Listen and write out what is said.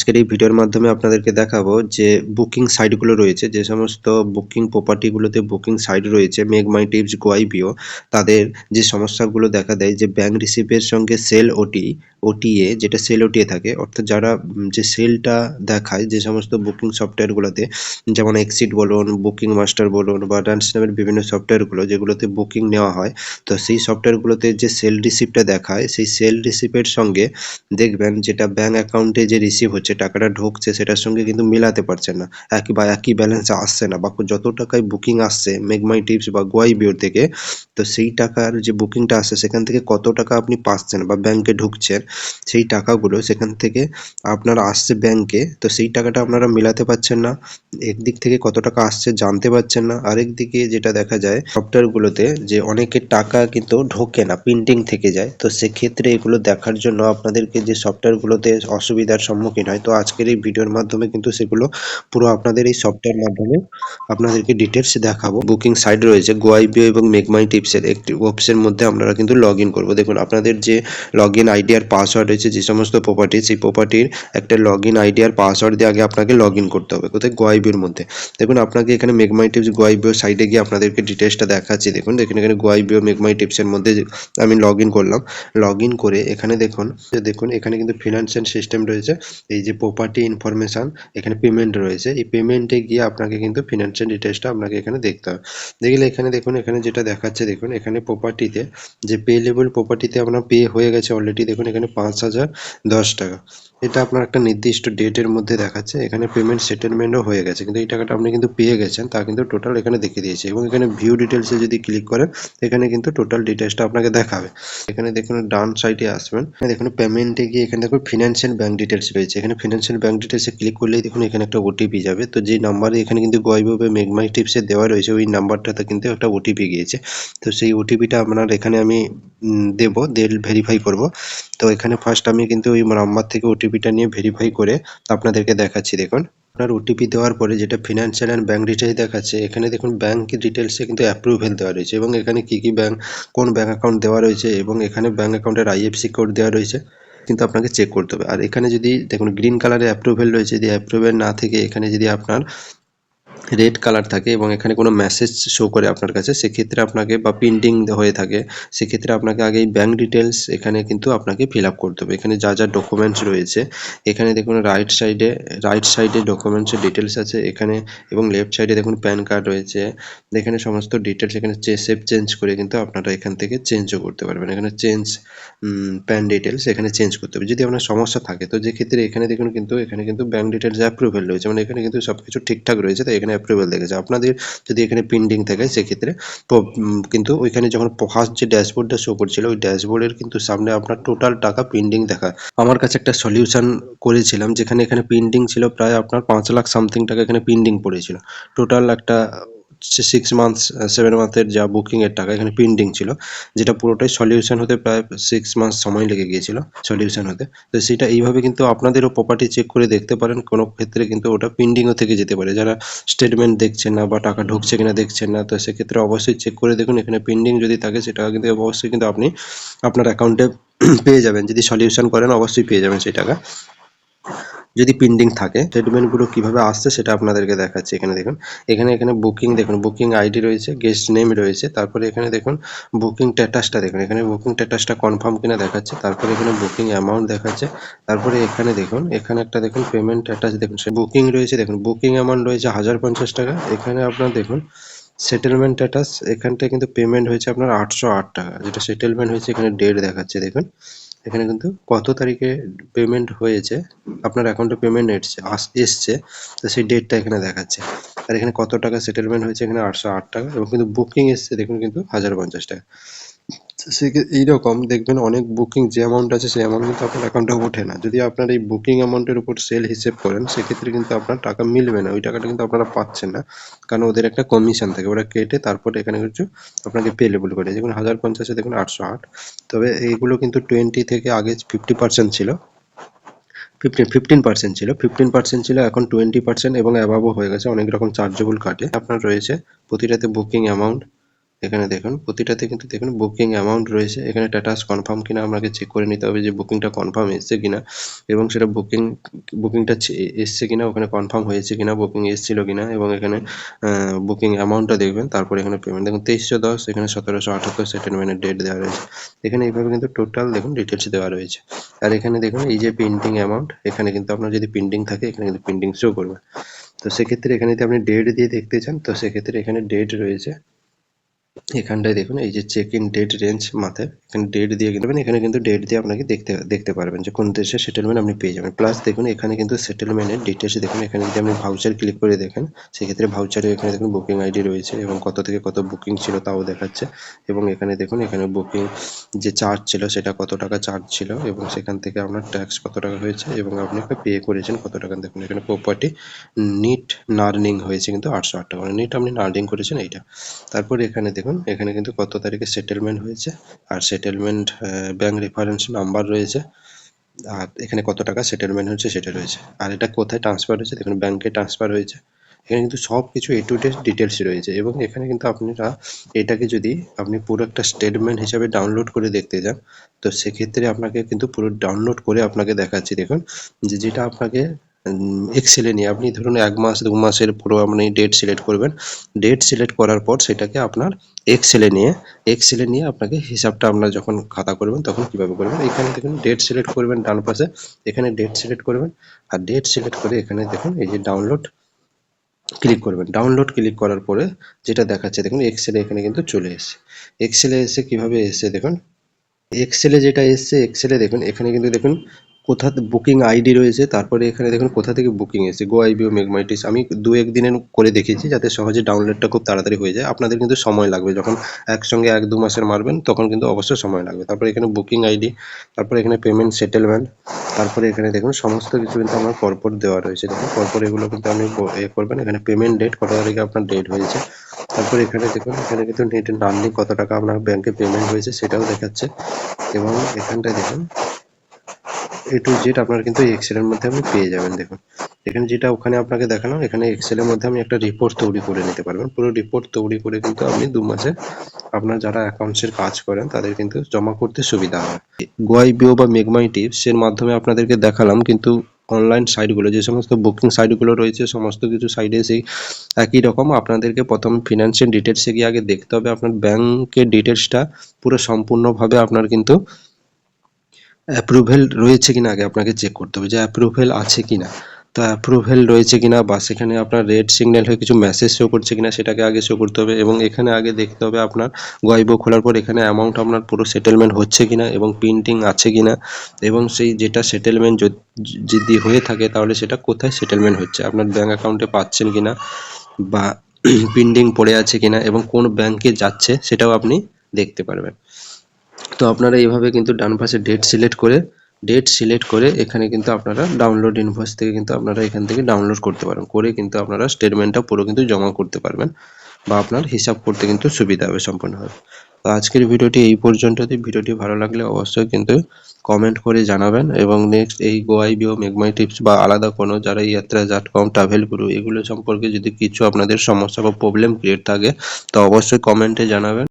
আজকের এই ভিডিওর মাধ্যমে আপনাদেরকে দেখাবো যে বুকিং সাইটগুলো রয়েছে, যে সমস্ত বুকিং প্রপার্টিগুলোতে বুকিং সাইট রয়েছে মেকমাইটিপস, গোয়াইবিও, তাদের যে সমস্যাগুলো দেখা দেয় যে ব্যাংক রিসিভের সঙ্গে সেল ওটিএ, যেটা সেল ওটিএ থাকে, অর্থাৎ যারা যে সেলটা দেখায় যে সমস্ত বুকিং সফটওয়্যারগুলোতে, যেমন এক্সিট বলুন, বুকিং মাস্টার বলুন বা ডান্স নামের বিভিন্ন সফটওয়্যারগুলো যেগুলোতে বুকিং নেওয়া হয়, তো সেই সফটওয়্যারগুলোতে যে সেল রিসিপ্টটা দেখায় সেই সেল রিসিপ্টের সঙ্গে দেখবেন যেটা ব্যাংক অ্যাকাউন্টে যে রিসিভ হচ্ছে, টাকাটা ঢুকছে, সেটার সঙ্গে কিন্তু মিলাতে পারছেন না, একই ব্যালেন্স আসছে না, বা যত টাকায় বুকিং আসছে মেকমাইটিপস বা গোয়াইবিও থেকে, তো সেই টাকার যে বুকিংটা আসছে সেখান থেকে কত টাকা আপনি পাচ্ছেন বা ব্যাংকে ঢুকছেন, সেই টাকাগুলো সেখান থেকে আপনার আসছে ব্যাংকে, তো সেই টাকাটা আপনারা মিলাতে পারছেন না। একদিক থেকে কত টাকা আসছে জানতে পারছেন না, আরেক দিকে যেটা দেখা যায় সফটওয়্যারগুলোতে যে অনেকের টাকা কিন্তু ঢোকে না, প্রিন্টিং থেকে যায়, তো সেক্ষেত্রে এগুলো দেখার জন্য আপনাদেরকে যে সফটওয়্যারগুলোতে অসুবিধার সম্মুখীন হয়, তো আজকের এই ভিডিওর মাধ্যমে কিন্তু সেগুলো পুরো আপনাদের এই সফটওয়্যার মাধ্যমে আপনাদেরকে ডিটেলস দেখাবো। বুকিং সাইট রয়েছে গোয়াইবিও এবং মেকমাইটিপসের একটি ওয়েবসের মধ্যে আপনারা কিন্তু লগ ইন করবো। দেখুন আপনাদের যে লগ ইন আইডি আর পাসওয়ার্ড রয়েছে যে সমস্ত প্রপার্টি, সেই প্রপার্টির একটা লগ ইন আইডি আর পাসওয়ার্ড দিয়ে আগে আপনাকে লগ ইন করতে হবে কোথায়, গোয়াইবিওর মধ্যে। দেখুন আপনাকে এখানে মেকমাইটিপস গোয়াইবিও সাইটে গিয়ে আপনাদেরকে ডিটেলসটা দেখাচ্ছি। দেখুন এখানে গোয়াইবিও মেকমাইটিপসের মধ্যে আমি লগ ইন করলাম। লগ ইন করে এখানে দেখুন এখানে কিন্তু ফিনান্সিয়াল সিস্টেম রয়েছে, এই যে প্রপার্টি ইনফরমেশন, এখানে পেমেন্ট রয়েছে, এই পেমেন্টে গিয়ে আপনাকে কিন্তু ফিনান্সিয়াল ডিটেলসটা আপনাকে এখানে দেখতে হবে। দেখলে এখানে দেখুন, এখানে যেটা দেখাচ্ছে, দেখুন এখানে প্রপার্টিতে যে পে লেভেল প্রপার্টিতে আপনার পে হয়ে গেছে অলরেডি, দেখুন এখানে 5,010 টাকা, এটা আপনার একটা নির্দিষ্ট ডেটের মধ্যে দেখাচ্ছে, এখানে পেমেন্ট সেটেলমেন্টও হয়ে গেছে, কিন্তু এই টাকাটা আপনি কিন্তু পেয়ে গেছেন তা কিন্তু টোটাল এখানে দেখিয়ে দিয়েছে। এবং এখানে ভিউ ডিটেলসে যদি ক্লিক করেন এখানে কিন্তু টোটাল ডিটেলসটা আপনাকে দেখাবে। এখানে দেখুন ডান সাইডে আসবেন, দেখুন পেমেন্টে গিয়ে এখানে দেখুন ফিনান্সিয়াল ব্যাংক ডিটেলস রয়েছে, এখানে ফিনান্সিয়াল ব্যাংক ডিটেলসে ক্লিক করলেই দেখুন এখানে একটা ওটিপি যাবে, তো যে নাম্বারে এখানে কিন্তু গোয়াইবিও বা মেকমাইটিপসে দেওয়া রয়েছে ওই নাম্বারটাতে কিন্তু একটা ওটিপি গিয়েছে, তো সেই ওটিপিটা আপনার এখানে আমি দেবো, দিয়ে ভেরিফাই করব। তো এখানে ফার্স্ট আমি কিন্তু ওই নাম্বার থেকে ওটিপিটা নিয়ে ভেরিফাই করে আপনাদেরকে দেখাচ্ছি। দেখুন আপনার ওটিপি দেওয়ার পরে যেটা ফিনান্সিয়াল অ্যান্ড ব্যাংক ডিটেলস দেখাচ্ছে, এখানে দেখুন ব্যাংক ডিটেলসে কিন্তু অ্যাপ্রুভেল দেওয়া রয়েছে এবং এখানে কি ব্যাংক, কোন ব্যাংক অ্যাকাউন্ট দেওয়া রয়েছে এবং এখানে ব্যাংক অ্যাকাউন্টের আইএফসি কোড দেওয়া রয়েছে, কিন্তু আপনাকে চেক করতে হবে। আর এখানে যদি দেখুন গ্রিন কালারে অ্যাপ্রুভেল রয়েছে, যদি অ্যাপ্রুভেল না থেকে এখানে যদি আপনার রেড কালার থাকে এবং এখানে কোনো মেসেজ শো করে আপনার কাছে, সেক্ষেত্রে আপনাকে বা পেন্ডিং হয়ে থাকে, সেক্ষেত্রে আপনাকে আগে এই ব্যাংক ডিটেলস এখানে কিন্তু আপনাকে ফিল আপ করতে হবে। এখানে যা যা ডকুমেন্টস রয়েছে, এখানে দেখুন রাইট সাইডে ডকুমেন্টসের ডিটেলস আছে এখানে, এবং লেফট সাইডে দেখুন প্যান কার্ড রয়েছে, এখানে সমস্ত ডিটেলস এখানে সেভ চেঞ্জ করে কিন্তু আপনারা এখান থেকে চেঞ্জও করতে পারবেন। এখানে চেঞ্জ প্যান ডিটেলস এখানে চেঞ্জ করতে হবে যদি আপনার সমস্যা থাকে, তো যে ক্ষেত্রে এখানে দেখুন কিন্তু এখানে কিন্তু ব্যাংক ডিটেলস অ্যাপ্রুভেল রয়েছে, মানে এখানে কিন্তু সবকিছু ঠিকঠাক রয়েছে, তাই এখানে অ্যাপ্রুভেল দেখেছে। আপনাদের যদি এখানে পেন্ডিং থাকে সেক্ষেত্রে কিন্তু ওইখানে যখন ফার্স্ট যে ড্যাশবোর্ডটা শো করছিল ওই ড্যাশবোর্ডের কিন্তু সামনে আপনার টোটাল টাকা পেন্ডিং দেখা। আমার কাছে একটা সলিউশন করেছিলাম যেখানে এখানে পেন্ডিং ছিল প্রায় আপনার 5 লাখ সামথিং টাকা এখানে পেন্ডিং পড়েছিল, টোটাল একটা 6 মান্থস 7 মান্থের যা বুকিং এর টাকা এখানে পেন্ডিং ছিল, যেটা পুরোটাই সলিউশন হতে প্রায় 6 মান্থস সময় লেগে গিয়েছিল সলিউশন হতে। তো সেটা এইভাবে কিন্তু আপনাদেরও প্রপার্টি চেক করে দেখতে পারেন, কোনো ক্ষেত্রে কিন্তু ওটা পেন্ডিংও থেকে যেতে পারে, যারা স্টেটমেন্ট দেখছেন না বা টাকা ঢুকছে কিনা দেখছেন না, তো সেক্ষেত্রে অবশ্যই চেক করে দেখুন, এখানে পেন্ডিং যদি থাকে সেটা কিন্তু অবশ্যই কিন্তু আপনি আপনার অ্যাকাউন্টে পেয়ে যাবেন, যদি সলিউশন করেন অবশ্যই পেয়ে যাবেন সেই টাকা। যদি পেন্ডিং থাকে স্টেটমেন্টগুলো কিভাবে আসছে সেটা আপনাদেরকে দেখাচ্ছি। এখানে দেখুন, এখানে বুকিং, দেখুন বুকিং আইডি রয়েছে, গেস্ট নেম রয়েছে, তারপরে এখানে দেখুন বুকিং স্ট্যাটাসটা দেখুন, এখানে বুকিং স্ট্যাটাসটা কনফার্ম কিনা দেখাচ্ছে, তারপরে এখানে বুকিং অ্যামাউন্ট দেখাচ্ছে, তারপরে এখানে দেখুন এখানে একটা দেখুন পেমেন্ট স্ট্যাটাস, দেখুন সে বুকিং রয়েছে, দেখুন বুকিং অ্যামাউন্ট রয়েছে 1050 টাকা, এখানে আপনার দেখুন সেটেলমেন্ট স্ট্যাটাস, এখানটা কিন্তু পেমেন্ট হয়েছে আপনার 808 টাকা, যেটা সেটেলমেন্ট হয়েছে, এখানে ডেট দেখাচ্ছে। দেখুন এখানে কিন্তু কত তারিখে পেমেন্ট হয়েছে, আপনার অ্যাকাউন্টে পেমেন্ট এসছে, তো সেই ডেটটা এখানে দেখাচ্ছে। আর এখানে কত টাকা সেটেলমেন্ট হয়েছে, এখানে 808 টাকা, এবং কিন্তু বুকিং এসছে দেখুন কিন্তু 1050 টাকা। এইরকম দেখবেন অনেক বুকিং যে অ্যামাউন্ট আছে সেই অ্যামাউন্ট কিন্তু আপনার অ্যাকাউন্টে ওঠে না, যদি আপনার এই বুকিং অ্যামাউন্টের উপর সেল হিসেব করেন সেক্ষেত্রে কিন্তু আপনার টাকা মিলবে না, ওই টাকাটা কিন্তু আপনারা পাচ্ছেন না, কারণ ওদের একটা কমিশন থাকে, ওরা কেটে তারপরে এখানে কিছু আপনাকে পেলেবল করে, যেমন 1050-এ দেখুন 808। তবে এইগুলো কিন্তু 20 থেকে আগে 50% ছিল, 15% ছিল, 15% ছিল, এখন 20% এবং অ্যাবাভও হয়ে গেছে, অনেক রকম চার্জেবল কাটে আপনার রয়েছে প্রতিটাতে বুকিং অ্যামাউন্ট, এখানে দেখুন প্রতিটাতে কিন্তু দেখুন বুকিং অ্যামাউন্ট রয়েছে। এখানে স্ট্যাটাস কনফার্ম কিনা আপনাকে চেক করে নিতে হবে যে বুকিংটা কনফার্ম এসছে কিনা, এবং সেটা বুকিংটা এসছে কিনা, ওখানে কনফার্ম হয়েছে কিনা, বুকিং এসছিল কিনা, এবং এখানে বুকিং অ্যামাউন্টটা দেখবেন। তারপরে এখানে পেমেন্ট দেখুন 2310, এখানে 1778 সেটেলমেন্টের ডেট দেওয়া রয়েছে। এখানে এইভাবে কিন্তু টোটাল দেখুন ডিটেলস দেওয়া রয়েছে। আর এখানে দেখুন এই যে পেন্ডিং অ্যামাউন্ট, এখানে কিন্তু আপনার যদি পেন্ডিং থাকে এখানে কিন্তু পেন্ডিং শো করবে। তো সেক্ষেত্রে এখানে যদি আপনি ডেট দিয়ে দেখতে চান, তো সেক্ষেত্রে এখানে ডেট রয়েছে। এখানটায় দেখুন এই যে চেক ইন ডেট রেঞ্জ মাথায় এখানে ডেট দিয়ে কিনবেন, এখানে কিন্তু ডেট দিয়ে আপনাকে দেখতে পারবেন যে কোন দেশে সেটেলমেন্ট আপনি পেয়ে যাবেন। প্লাস দেখুন এখানে কিন্তু সেটেলমেন্টের ডিটেলস দেখুন, এখানে যদি আপনি ভাউচার ক্লিক করে দেখেন সেক্ষেত্রে ভাউচারে এখানে দেখুন বুকিং আইডি রয়েছে এবং কত থেকে কত বুকিং ছিল তাও দেখাচ্ছে। এবং এখানে দেখুন এখানে বুকিং যে চার্জ ছিল সেটা কত টাকা চার্জ ছিল, এবং সেখান থেকে আপনার ট্যাক্স কত টাকা হয়েছে এবং আপনি পে করেছেন কত টাকা। দেখুন এখানে প্রপার্টি নিট নার্নিং হয়েছে কিন্তু 808 টাকা, মানে নিট আপনি নার্নিং করেছেন এইটা। তারপরে এখানে দেখুন এখানে কিন্তু কত তারিখে সেটেলমেন্ট হয়েছে, আর সেটেলমেন্ট ব্যাংক রেফারেন্স নাম্বার রয়েছে, আর এখানে কত টাকা সেটেলমেন্ট হচ্ছে সেটা রয়েছে। আর এটা কোথায় ট্রান্সফার হয়েছে দেখুন, ব্যাংকে ট্রান্সফার হয়েছে। এখানে কিন্তু সব কিছু এ টু ডেট ডিটেলস রয়েছে। এবং এখানে কিন্তু আপনারা এটাকে যদি আপনি পুরো একটা স্টেটমেন্ট হিসাবে ডাউনলোড করে দেখতে যান, তো সেক্ষেত্রে আপনাকে কিন্তু পুরো ডাউনলোড করে আপনাকে দেখাচ্ছি। দেখুন যে যেটা আপনাকে এক্সেলে নিয়ে আপনি ধরুন 1 মাস 2 মাসের পুরো আপনি ডেট সিলেক্ট করবেন। ডেট সিলেক্ট করার পর সেটাকে আপনার এক্সেলে নিয়ে আপনাকে হিসাবটা আপনার যখন খাতা করবেন তখন কিভাবে করবেন। এখানে দেখুন ডেট সিলেক্ট করবেন ডান পাশে, এখানে ডেট সিলেক্ট করবেন, আর ডেট সিলেক্ট করে এখানে দেখুন এই যে ডাউনলোড ক্লিক করবেন। ডাউনলোড ক্লিক করার পরে যেটা দেখাচ্ছে দেখুন এক্সেলে এখানে কিন্তু চলে এসেছে। এক্সেলে এসে কিভাবে এসেছে দেখুন, এক্সেলে যেটা এসছে এক্সেলে দেখুন এখানে কিন্তু দেখুন কোথা বুকিং আইডি রয়েছে, তারপরে এখানে দেখুন কোথা থেকে বুকিং এসেছে গো আইবিও মেগমাইটিস। আমি 2-1 দিনের করে দেখেছি যাতে সহজে ডাউনলোডটা খুব তাড়াতাড়ি হয়ে যায়। আপনাদের কিন্তু সময় লাগবে, যখন একসঙ্গে 1-2 মাসের মারবেন তখন কিন্তু অবশ্যই সময় লাগবে। তারপরে এখানে বুকিং আইডি, তারপরে এখানে পেমেন্ট সেটেলমেন্ট, তারপরে এখানে দেখুন সমস্ত কিছু কিন্তু আমার পরপর দেওয়া রয়েছে। দেখুন পরপর এগুলো কিন্তু আপনি করবেন। এখানে পেমেন্ট ডেট কত তারিখে আপনার ডেট হয়েছে, তারপরে এখানে দেখুন এখানে কিন্তু নেট নার্নিং কত টাকা আপনার ব্যাংকে পেমেন্ট হয়েছে সেটাও দেখাচ্ছে। এবং এখানটায় দেখুন এ টু জেড আপনার কিন্তু এক্সেলের মধ্যে আপনি পেয়ে যাবেন। দেখুন এখানে যেটা ওখানে আপনাকে দেখালাম, এখানে এক্সেলের মধ্যে আমি একটা রিপোর্ট তৈরি করে নিতে পারবেন। পুরো রিপোর্ট তৈরি করে কিন্তু আপনি 2 মাসে আপনার যারা অ্যাকাউন্টসের কাজ করেন তাদের কিন্তু জমা করতে সুবিধা হবে। গোআইবিও বা মেগমাই টিপস এর মাধ্যমে আপনাদেরকে দেখালাম, কিন্তু অনলাইন সাইটগুলো যে সমস্ত বুকিং সাইটগুলো রয়েছে সমস্ত কিছু সাইটে সেই একই রকম। আপনাদেরকে প্রথম ফিনান্সিয়াল ডিটেলসে গিয়ে আগে দেখতে হবে আপনার ব্যাংকের ডিটেলসটা পুরো সম্পূর্ণভাবে আপনার কিন্তু অ্যাপ্রুভেল রয়েছে কিনা আগে আপনাকে চেক করতে হবে যে অ্যাপ্রুভেল আছে কিনা। তো অ্যাপ্রুভেল রয়েছে কিনা বা সেখানে আপনার রেড সিগন্যাল হয়ে কিছু মেসেজ শো করছে কিনা সেটাকে আগে শো করতে হবে। এবং এখানে আগে দেখতে হবে আপনার গোআইবো খোলার পর এখানে অ্যামাউন্ট আপনার পুরো সেটেলমেন্ট হচ্ছে কিনা এবং প্রিন্টিং আছে কিনা, এবং সেই যেটা সেটেলমেন্ট যদি হয়ে থাকে তাহলে সেটা কোথায় সেটেলমেন্ট হচ্ছে, আপনার ব্যাংক অ্যাকাউন্টে পাচ্ছেন কিনা বা পেন্ডিং পড়ে আছে কিনা এবং কোন ব্যাংকে যাচ্ছে সেটাও আপনি দেখতে পারবেন। তো আপনারা এইভাবে কিন্তু ডান পাশে ডেট সিলেক্ট করে এখানে কিন্তু আপনারা ডাউনলোড ইনভয়েস থেকে কিন্তু আপনারা এখান থেকে ডাউনলোড করতে পারেন, করে কিন্তু আপনারা স্টেটমেন্টটা পুরো কিন্তু জমা করতে পারবেন বা আপনার হিসাব করতে কিন্তু সুবিধা হবে সম্পূর্ণভাবে। তো আজকের ভিডিওটি এই পর্যন্তই। ভিডিওটি ভালো লাগলে অবশ্যই কিন্তু কমেন্ট করে জানাবেন, এবং নেক্সট এই গোআইবিও মেগমাই টিপস বা আলাদা কোনো যারা yatraja.com ট্রাভেল গুরু এগুলো সম্পর্কে যদি কিছু আপনাদের সমস্যা বা প্রবলেম ক্রিয়েট থাকে তো অবশ্যই কমেন্টে জানাবেন।